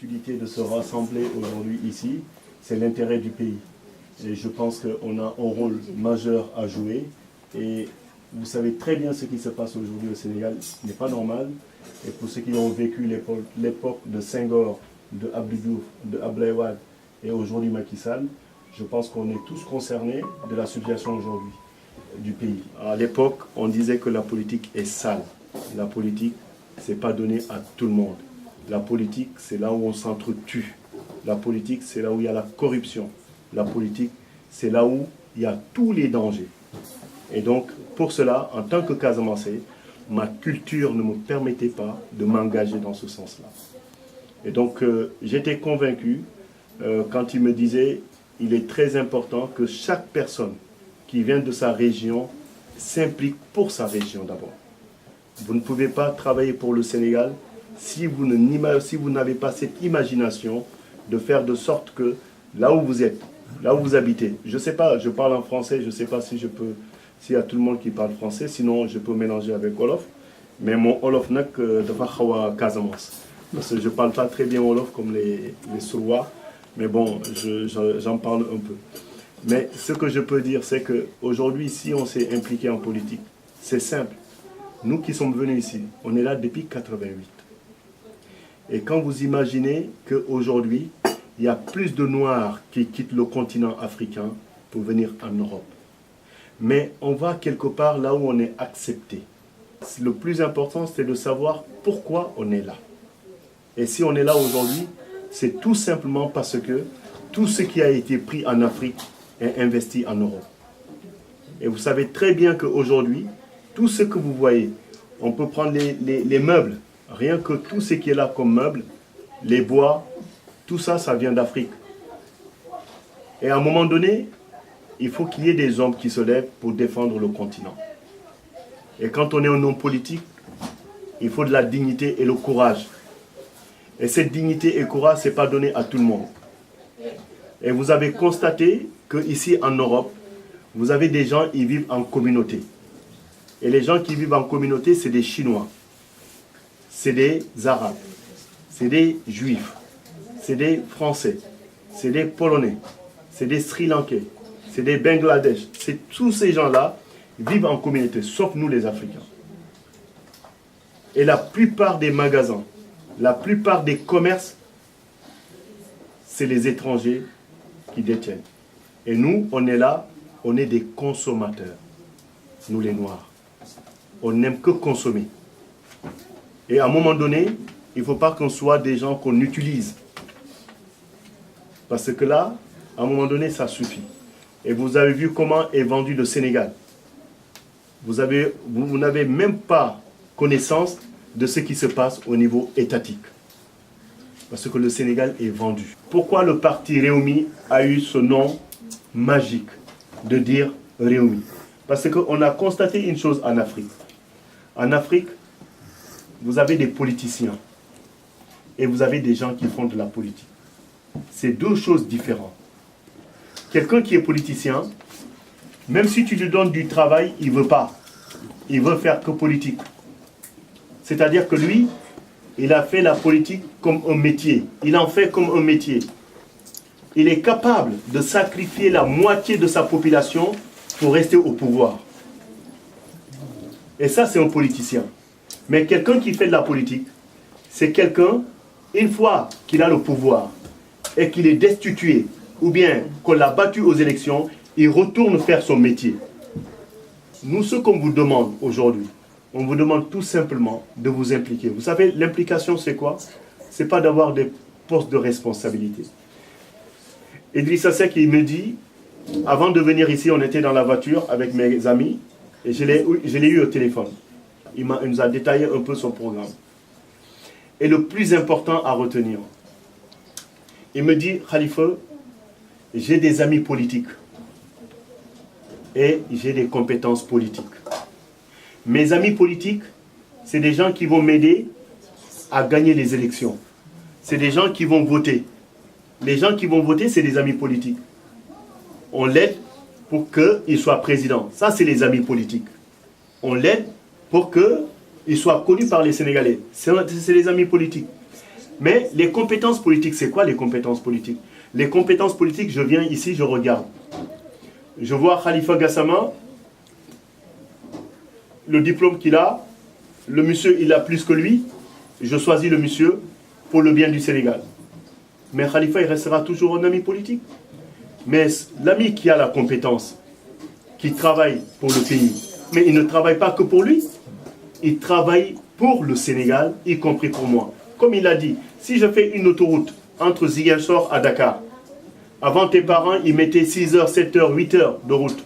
l'utilité de se rassembler aujourd'hui ici, c'est l'intérêt du pays. Et je pense qu'on a un rôle majeur à jouer. Et vous savez très bien ce qui se passe aujourd'hui au Sénégal, ce n'est pas normal. Et pour ceux qui ont vécu l'époque de Senghor, de Abdou Diouf, de Abdoulaye Wade et aujourd'hui Macky Sall, je pense qu'on est tous concernés de la situation aujourd'hui du pays. À l'époque, on disait que la politique est sale. La politique, ce n'est pas donné à tout le monde. La politique, c'est là où on s'entretue. La politique, c'est là où il y a la corruption. La politique, c'est là où il y a tous les dangers. Et donc, pour cela, en tant que Casamançais, ma culture ne me permettait pas de m'engager dans ce sens-là. Et donc, j'étais convaincu, quand il me disait, il est très important que chaque personne qui vient de sa région s'implique pour sa région d'abord. Vous ne pouvez pas travailler pour le Sénégal si vous n'avez pas cette imagination de faire de sorte que là où vous êtes, là où vous habitez, je ne sais pas, je parle en français, je ne sais pas si je peux, s'il y a tout le monde qui parle français, sinon je peux mélanger avec Wolof, mais mon Wolof n'est que de Fachawa Casamance. Parce que je ne parle pas très bien Wolof comme les Sourois, mais bon, j'en parle un peu. Mais ce que je peux dire, c'est qu'aujourd'hui, si on s'est impliqué en politique, c'est simple. Nous qui sommes venus ici, on est là depuis 88. Et quand vous imaginez qu'aujourd'hui, il y a plus de Noirs qui quittent le continent africain pour venir en Europe. Mais on va quelque part là où on est accepté. Le plus important, c'est de savoir pourquoi on est là. Et si on est là aujourd'hui, c'est tout simplement parce que tout ce qui a été pris en Afrique est investi en Europe. Et vous savez très bien qu'aujourd'hui, tout ce que vous voyez, on peut prendre les meubles, rien que tout ce qui est là comme meubles, les bois, tout ça, ça vient d'Afrique. Et à un moment donné, il faut qu'il y ait des hommes qui se lèvent pour défendre le continent. Et quand on est un homme politique, il faut de la dignité et le courage. Et cette dignité et courage, ce n'est pas donné à tout le monde. Et vous avez constaté qu'ici en Europe, vous avez des gens qui vivent en communauté. Et les gens qui vivent en communauté, c'est des Chinois, c'est des Arabes, c'est des Juifs, c'est des Français, c'est des Polonais, c'est des Sri Lankais, c'est des Bangladesh. Tous ces gens-là vivent en communauté, sauf nous les Africains. Et la plupart des magasins, la plupart des commerces, c'est les étrangers qui détiennent. Et nous, on est là, on est des consommateurs, nous les Noirs. On n'aime que consommer. Et à un moment donné, il ne faut pas qu'on soit des gens qu'on utilise. Parce que là, à un moment donné, ça suffit. Et vous avez vu comment est vendu le Sénégal. Vous n'avez même pas connaissance de ce qui se passe au niveau étatique. Parce que le Sénégal est vendu. Pourquoi le parti Réumi a eu ce nom magique de dire Réumi? Parce qu'on a constaté une chose en Afrique. En Afrique, vous avez des politiciens et vous avez des gens qui font de la politique. C'est deux choses différentes. Quelqu'un qui est politicien, même si tu lui donnes du travail, il ne veut pas. Il veut faire que politique. C'est-à-dire que lui, il a fait la politique comme un métier. Il en fait comme un métier. Il est capable de sacrifier la moitié de sa population pour rester au pouvoir. Et ça, c'est un politicien. Mais quelqu'un qui fait de la politique, c'est quelqu'un, une fois qu'il a le pouvoir et qu'il est destitué, ou bien qu'on l'a battu aux élections, il retourne faire son métier. Nous, ce qu'on vous demande aujourd'hui, on vous demande tout simplement de vous impliquer. Vous savez, l'implication, c'est quoi? Ce n'est pas d'avoir des postes de responsabilité. Idrissa Seck, il me dit, avant de venir ici, on était dans la voiture avec mes amis, et je l'ai eu au téléphone. Il nous a détaillé un peu son programme. Et le plus important à retenir, il me dit, Khalifa, j'ai des amis politiques et j'ai des compétences politiques. Mes amis politiques, c'est des gens qui vont m'aider à gagner les élections. C'est des gens qui vont voter. Les gens qui vont voter, c'est des amis politiques. On l'aide pour qu'il soit président. Ça, c'est les amis politiques. On l'aide pour qu'il soit connu par les Sénégalais. C'est les amis politiques. Mais les compétences politiques, c'est quoi les compétences politiques? Les compétences politiques, je viens ici, je regarde. Je vois Khalifa Gassama, le diplôme qu'il a, le monsieur, il a plus que lui, je choisis le monsieur pour le bien du Sénégal. Mais Khalifa, il restera toujours un ami politique. Mais l'ami qui a la compétence, qui travaille pour le pays, mais il ne travaille pas que pour lui, il travaille pour le Sénégal, y compris pour moi. Comme il a dit, si je fais une autoroute entre Ziguinchor à Dakar, avant tes parents, ils mettaient 6 heures, 7 heures, 8 heures de route.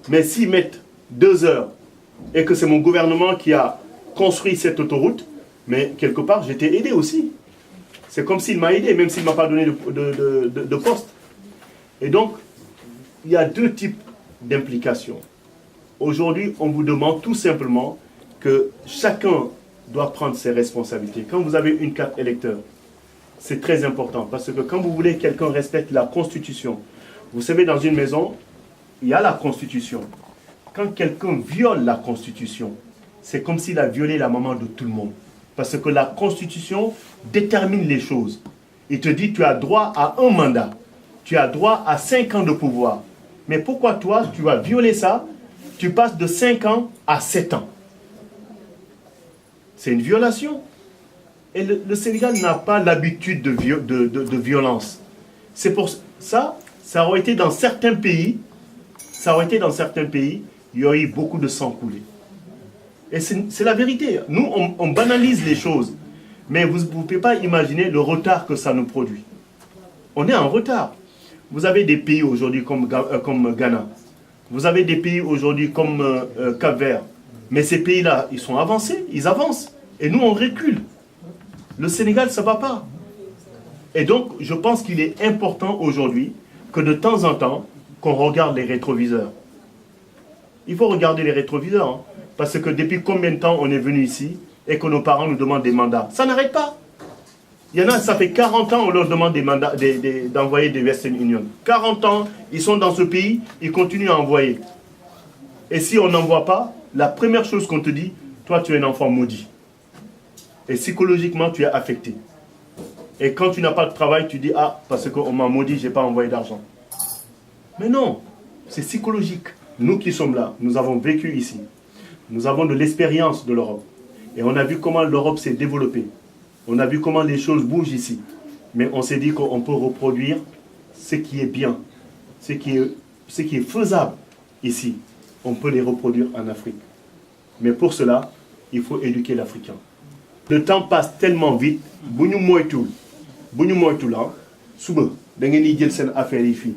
Mais s'ils mettent 2 heures, et que c'est mon gouvernement qui a construit cette autoroute, mais quelque part, j'étais aidé aussi. C'est comme s'il m'a aidé, même s'il ne m'a pas donné de poste. Et donc, il y a deux types d'implications. Aujourd'hui, on vous demande tout simplement que chacun doit prendre ses responsabilités. Quand vous avez une carte électeur, c'est très important, parce que quand vous voulez que quelqu'un respecte la Constitution, vous savez, dans une maison, il y a la Constitution. Quand quelqu'un viole la Constitution, c'est comme s'il a violé la maman de tout le monde. Parce que la Constitution détermine les choses. Il te dit, tu as droit à un mandat. Tu as droit à 5 ans de pouvoir. Mais pourquoi toi, tu vas violer ça? Tu passes de 5 ans à 7 ans. C'est une violation. Et le Sénégal n'a pas l'habitude de violence. C'est pour ça, ça aurait été dans certains pays, il y aurait eu beaucoup de sang coulé. Et c'est la vérité. Nous, on banalise les choses. Mais vous ne pouvez pas imaginer le retard que ça nous produit. On est en retard. Vous avez des pays aujourd'hui comme Ghana. Vous avez des pays aujourd'hui comme Cap-Vert. Mais ces pays-là, ils sont avancés, ils avancent. Et nous, on recule. Le Sénégal, ça ne va pas. Et donc, je pense qu'il est important aujourd'hui que de temps en temps, qu'on regarde les rétroviseurs. Il faut regarder les rétroviseurs. Hein, parce que depuis combien de temps on est venu ici et que nos parents nous demandent des mandats? Ça n'arrête pas. Il y en a, ça fait 40 ans, on leur demande des mandats, d'envoyer des Western Union. 40 ans, ils sont dans ce pays, ils continuent à envoyer. Et si on n'envoie pas, la première chose qu'on te dit, toi tu es un enfant maudit. Et psychologiquement, tu es affecté. Et quand tu n'as pas de travail, tu dis, ah, parce qu'on m'a maudit, je n'ai pas envoyé d'argent. Mais non, c'est psychologique. Nous qui sommes là, nous avons vécu ici. Nous avons de l'expérience de l'Europe. Et on a vu comment l'Europe s'est développée. On a vu comment les choses bougent ici. Mais on s'est dit qu'on peut reproduire ce qui est bien, ce qui est faisable ici. On peut les reproduire en Afrique. Mais pour cela, il faut éduquer l'Africain. Le temps passe tellement vite. Bu ñu moytul ah suba da ngeen di jël seen affaire yi fii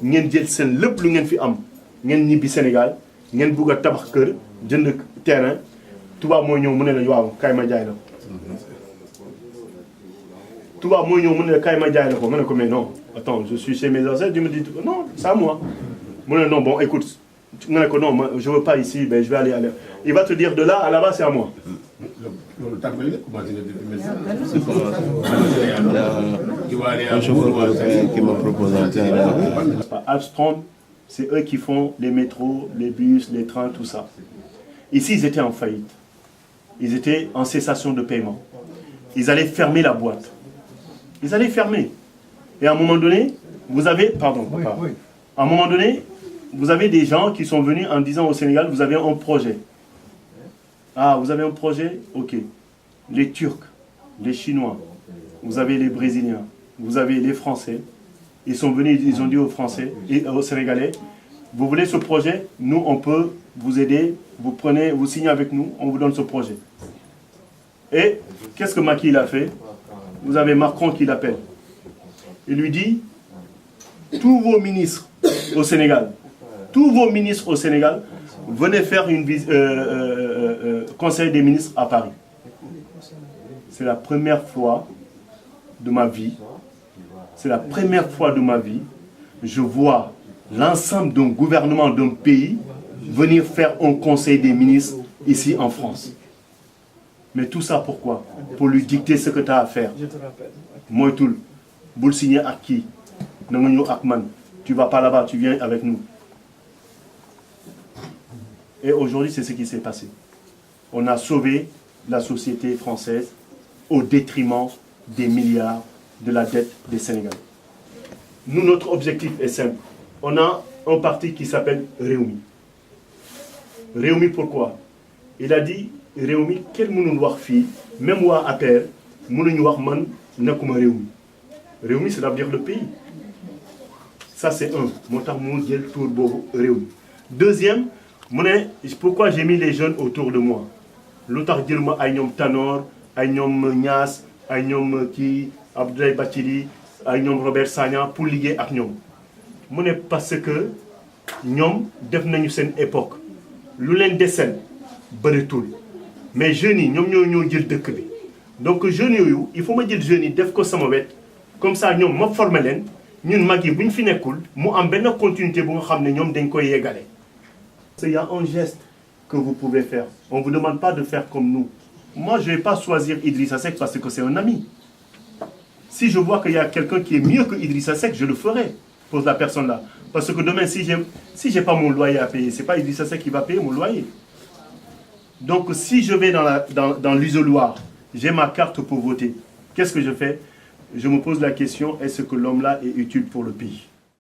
ngeen jël seen lépp lu ngeen fi am ngeen ñibbi Sénégal ngeen bugg a tabax kër jënd terrain tubaab mooy ñëw mu ne la waaw kaay ma jaay la ko. Tubaab mooy ñëw mu ne la kaay ma jaay la ko ma ne ko mais non attends je suis chez mes ancêtres tu me dis non c'est à moi mu ne non bon écoute nga ne ko non je veux pas ici ben je vais aller il va te dire de là à là-bas c'est à moi. Un chauffeur européen qui m'a proposé un terrain. Alstom, c'est eux qui font les métros, les bus, les trains, tout ça. Ici, ils étaient en faillite. Ils étaient en cessation de paiement. Ils allaient fermer la boîte. Ils allaient fermer. Et à un moment donné, vous avez... Pardon, papa. À un moment donné, vous avez des gens qui sont venus en disant au Sénégal, vous avez un projet. Ah, vous avez un projet? Ok. Les Turcs, les Chinois, vous avez les Brésiliens, vous avez les Français. Ils sont venus, ils ont dit aux Français et aux Sénégalais, vous voulez ce projet? Nous, on peut vous aider. Vous prenez, vous signez avec nous, on vous donne ce projet. Et qu'est-ce que Macky il a fait? Vous avez Macron qui l'appelle. Il lui dit, tous vos ministres au Sénégal, venez faire une conseil des ministres à Paris. C'est la première fois de ma vie, je vois l'ensemble d'un gouvernement d'un pays venir faire un conseil des ministres ici en France. Mais tout ça pourquoi? Pour lui dicter ce que tu as à faire. Moytoul, boule signer à qui? Tu ne vas pas là-bas, tu viens avec nous. Et aujourd'hui, c'est ce qui s'est passé. On a sauvé la société française au détriment des milliards de la dette des Sénégalais. Nous, notre objectif est simple. On a un parti qui s'appelle Réumi. Réumi, pourquoi? Il a dit, Réumi, quel mënul wax fii, même waa APR, mënuñu wax man nekkuma Réumi. Réumi, ça veut dire le pays. Ça, c'est un. Moo tax mu jël tour boobu Réumi. Deuxième, pourquoi j'ai mis les jeunes autour de moi? Lu tax jëluma ay ñoom Tanor, ay ñoom Niass, ay ñoom kii Abdoulaye Bathily, ay ñoom Robert Sagna pour liggéey ak ñoom. Parce que ñoom def nañu seen époque. Lu leen desel bëreetul. Mais jeunes yi ñoom ñoo jël dëkk bi. Donc jeunes yooyu il faut ma jël jeunes yi def ko sama wet. Comme ça ñoom ma former leen ñun mag yi bu ñu fi nekkul mu am benn continuité bu nga xam ne ñoom dañ koy yeggale. Il y a un geste que vous pouvez faire. On ne vous demande pas de faire comme nous. Moi, je ne vais pas choisir Idrissa Seck parce que c'est un ami. Si je vois qu'il y a quelqu'un qui est mieux que Idrissa Seck, je le ferai pour la personne-là. Parce que demain, si je n'ai pas mon loyer à payer, ce n'est pas Idrissa Seck qui va payer mon loyer. Donc, si je vais dans l'isoloir, j'ai ma carte pour voter, qu'est-ce que je fais? Je me pose la question, est-ce que l'homme-là est utile pour le pays?